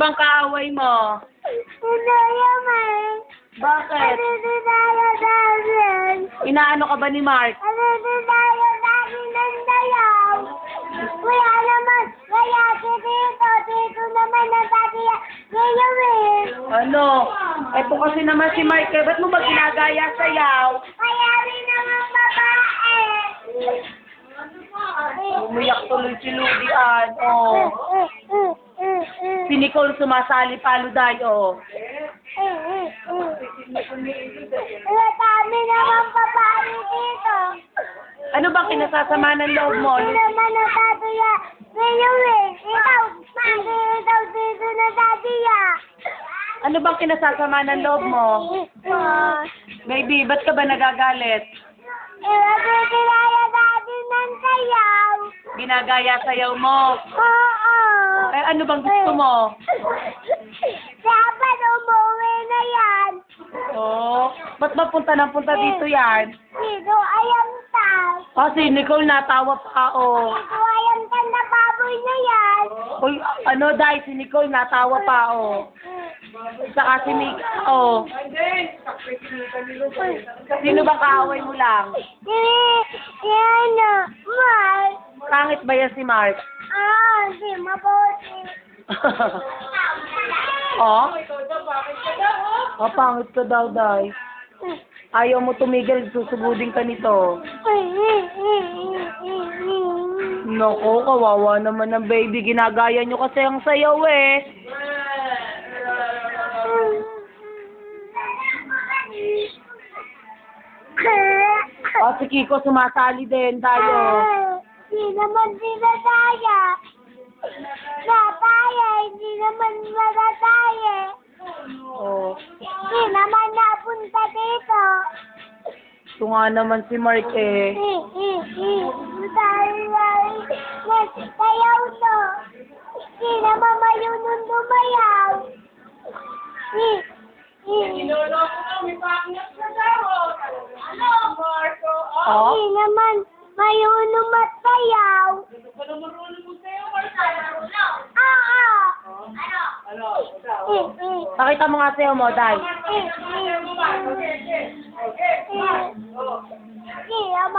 bang kaaway mo? Hindi naman. Bakit? Hindi tayo namin. Inaano ka ba ni Mark? Hindi tayo namin ng dayaw. Kuya naman, kaya si Tito naman natatiya. Ngayon Ano? Eto kasi naman si Mark, ba't mo ba ginagaya sayaw? kaya rin naman babae. Umiyak tuloy si Ludian, oh. Si Nicole sumasali paluday, oh. Dami naman babae dito. Ano bang kinasasama ng loob mo? Hindi naman natatiya. Ngayon ikaw dito natatiya. Ano bang kinasasama ng loob mo? Baby, ba't ka ba nagagalit? Kinaya natin ng sayaw. Ginagaya sayaw mo. Oo. Eh, ano bang gusto mo? Dapat umuwi na yan. Oh, ba't ba punta dito yan? Dito ayam ta. Kasi Nicole natawa pa, oh. Dito ayam ta na baboy na yan. Uy, ano dahil si Nicole natawa pa, oh. Saka si Mika, oh. Sino bang kaaway mo lang? Yan na. Mark. Pangit ba yan si Mark? Di mabuti. Oh? Oh, pangit ka daw, Day. Ayaw mo tumigil, susubudin ka nito. Nako, kawawa naman ng baby. Ginagaya nyo kasi ang sayaw, eh. Oh, si Kiko sumasali din tayo. Di naman sinasaya. Nataya, hindi naman matataya. Oh. Di naman napunta dito. Ito nga naman si Mark, eh. Sayaw to. Di naman mayunong dumayaw. Oh? Di naman mayunong matsayaw. Pakita mo nga sayaw mo, Day. Di